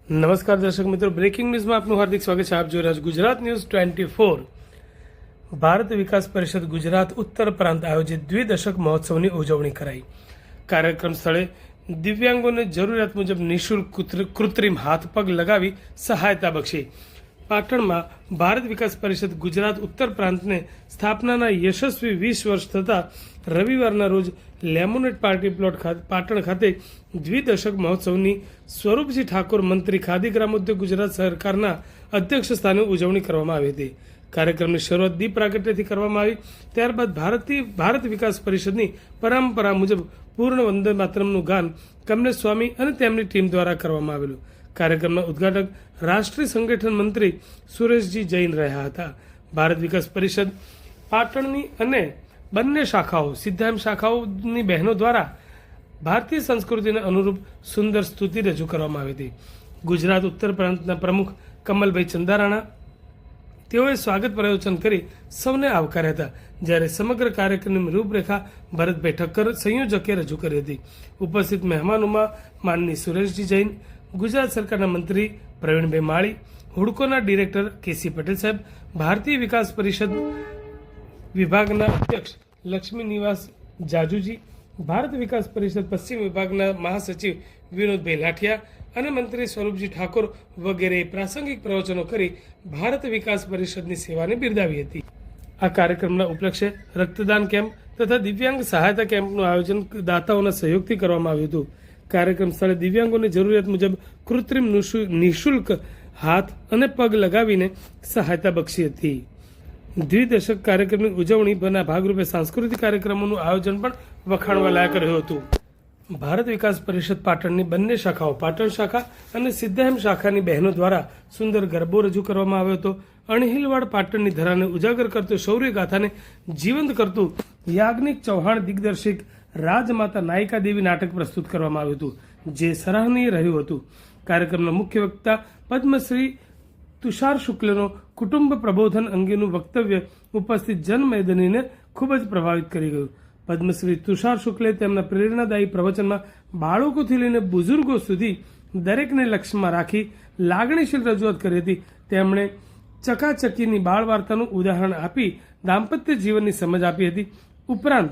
નમસ્કાર દર્શક મિત્રો, બ્રેકિંગ ન્યૂઝમાં આપનું હાર્દિક સ્વાગત છે. આપ જોઈ રહ્યા છો ગુજરાત ન્યૂઝ 24. ભારત વિકાસ પરિષદ ગુજરાત ઉત્તર પ્રાંત આયોજિત દ્વિદશક મહોત્સવની ઉજવણી કરાઈ. કાર્યક્રમ સ્થળે દિવ્યાંગોને જરૂરિયાત મુજબ નિઃશુલ્ક કૃત્રિમ હાથ પગ લગાવી સહાયતા બક્ષી. પાટણમાં ભારત વિકાસ પરિષદ ગુજરાત ઉત્તર પ્રાંતને સ્થાપનાના યશસ્વી 20 વર્ષ થતા રવિવારના રોજ લેમોનેટ પાર્ટી પ્લોટ પાટણ ખાતે દ્વિદશક મહોત્સવની સ્વરૂપજી ઠાકોર મંત્રી ખાદી ગ્રામોદ્યોગ ગુજરાત સરકારના અધ્યક્ષ સ્થાને ઉજવણી કરવામાં આવી હતી. કાર્યક્રમની શરૂઆત દીપ પ્રાગટ્યથી કરવામાં આવી. ત્યારબાદ ભારત વિકાસ પરિષદની પરંપરા મુજબ પૂર્ણ વંદે માતરમનું ગાન કમલેશ સ્વામી અને તેમની ટીમ દ્વારા કરવામાં આવેલું. કાર્યક્રમના ઉદ્ઘાટક રાષ્ટ્રીય સંગઠન મંત્રી સુરેશજી જૈન રહ્યા હતા. ભારત વિકાસ પરિષદ પાટણની અને બંને શાખાઓ સિદ્ધામ શાખાઓની બહેનો દ્વારા ભારતીય સંસ્કૃતિને અનુરૂપ સુંદર સ્તુતિ રજૂ કરવામાં આવી હતી. ગુજરાત ઉત્તર પ્રાંતના પ્રમુખ કમલભાઈ ચંદારાણા તેઓએ સ્વાગત પ્રવચન કરી સૌને આવકાર્યા હતા, જ્યારે સમગ્ર કાર્યક્રમની રૂપરેખા ભરતભાઈ ઠક્કર સંયોજકે રજૂ કરી હતી. ઉપસ્થિત મહેમાનોમાં માનની સુરેશજી જૈન, ગુજરાત સરકારના મંત્રી પ્રવીણભાઈ માળી, હુડકોના ડિરેક્ટર કેસી પટેલ સાહેબ, ભારતીય વિકાસ પરિષદ વિભાગના અધ્યક્ષ લક્ષ્મી નિવાસ જાજુજી, ભારત વિકાસ પરિષદ પશ્ચિમ વિભાગના મહાસચિવ વિનોદભાઈ લાઠિયા અને મંત્રી સ્વરૂપજી ઠાકોર વગેરેએ પ્રાસંગિક પ્રવચનો કરી ભારત વિકાસ પરિષદની સેવાને બિરદાવી હતી. આ કાર્યક્રમના ઉપલક્ષે રક્તદાન કેમ્પ તથા દિવ્યાંગ સહાયતા કેમ્પનું આયોજન દાતાઓના સહયોગથી કરવામાં આવ્યું હતું. કાર્યક્રમ સ્થળે દિવ્યાંગોને જરૂરિયાત મુજબ કૃત્રિમ નિઃશુલ્ક હાથ અને પગ લગાવીને સહાયતા બક્ષી હતી. દ્વિદશક કાર્યક્રમની ઉજવણીના ભાગરૂપે સાંસ્કૃતિક કાર્યક્રમોનું આયોજન પણ વખાણવા લાયક રહ્યું હતું. ભારત વિકાસ પરિષદ પાટણની બંને શાખાઓ પાટણ શાખા અને સિદ્ધામ શાખાની બહેનો દ્વારા સુંદર ગરબો રજૂ કરવામાં આવ્યો હતો. અણહિલવાડ પાટણની ધરાને ઉજાગર કરતું શૌર્ય ગાથાને જીવંત કરતું યાજ્ઞિક ચૌહાણ દિગ્દર્શિત રાજમાતા નાયિકા દેવી નાટક પ્રસ્તુત કરવામાં આવ્યું હતું, જે સરાહનીય રહ્યું હતું. કાર્યક્રમના મુખ્ય વક્તા પદ્મશ્રી તુષાર શુક્લનો કુટુંબ પ્રબોધન અંગેનું વક્તવ્ય ઉપસ્થિત જનમેદનીને ખૂબ જ પ્રભાવિત કરી ગયું. પદ્મશ્રી તુષાર શુક્લે તેમના પ્રેરણાદાયી પ્રવચનમાં બાળકોથી લઈને બુઝુર્ગો સુધી દરેકને લક્ષ્યમાં રાખી લાગણીશીલ રજૂઆત કરી હતી. તેમણે ચકાચકીની બાળ વાર્તાનું ઉદાહરણ આપી દાંપત્ય જીવનની સમજ આપી હતી. ઉપરાંત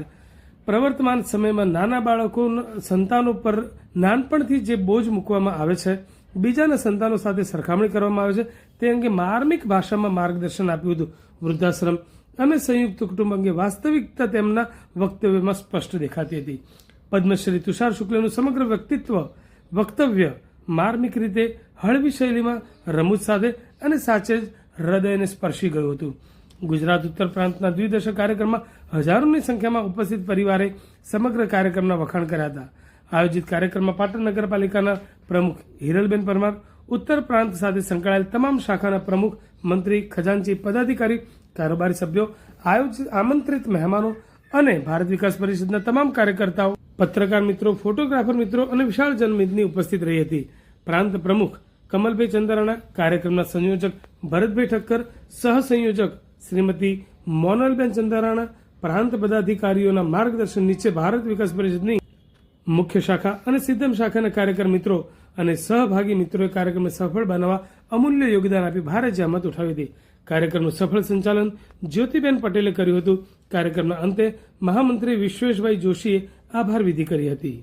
પ્રવર્તમાન સમયમાં નાના બાળકોના સંતાનો પર નાનપણથી જે બોજ મૂકવામાં આવે છે, બીજાના સંતાનો સાથે સરખામણી કરવામાં આવે છે, તે અંગે માર્મિક ભાષામાં માર્ગદર્શન આપ્યું હતું. વૃદ્ધાશ્રમ અને સંયુક્ત કુટુંબ અંગે વાસ્તવિકતા તેમના વક્તવ્યમાં સ્પષ્ટ દેખાતી હતી. પદ્મશ્રી તુષાર શુક્લનું સમગ્ર વક્તવ્ય માર્મિક રીતે હળવી શૈલીમાં રમૂજ સાથે અને સાચે જ હૃદયને સ્પર્શી ગયું હતું. ગુજરાત ઉત્તર પ્રાંતના દ્વિદશક કાર્યક્રમમાં હજારોની સંખ્યામાં ઉપસ્થિત પરિવારે સમગ્ર કાર્યક્રમના વખાણ કર્યા હતા. આયોજિત કાર્યક્રમમાં પાટણ નગરપાલિકાના પ્રમુખ હિરલબેન પરમાર, ઉત્તર પ્રાંત સાથે સંકળાયેલ તમામ શાખાના પ્રમુખ, મંત્રી, ખજાનચી, પદાધિકારી, કારોબારી સભ્યો, આમંત્રિત મહેમાનો અને ભારત વિકાસ પરિષદના તમામ કાર્યકર્તાઓ, પત્રકાર મિત્રો, ફોટોગ્રાફર મિત્રો અને વિશાળ જનમેદની ઉપસ્થિત રહી હતી. પ્રાંત પ્રમુખ કમલભાઈ ચંદારાણા, કાર્યક્રમના સંયોજક ભરતભાઈ ઠક્કર, સહસંયોજક શ્રીમતી મોનલબેન ચંદારાણા, પ્રાંત પદાધિકારીઓના માર્ગદર્શન નીચે ભારત વિકાસ પરિષદની મુખ્ય શાખા અને સિદ્ધમ શાખાના કાર્યકર મિત્રો અને સહભાગી મિત્રોએ કાર્યક્રમને સફળ બનાવવા અમૂલ્ય યોગદાન આપી ભારે જહેમત ઉઠાવી હતી. કાર્યક્રમનું સફળ સંચાલન જ્યોતિબેન પટેલે કર્યું હતું. કાર્યક્રમના અંતે મહામંત્રી વિશ્વેશભાઈ જોશીએ આભાર વિધિ કરી હતી.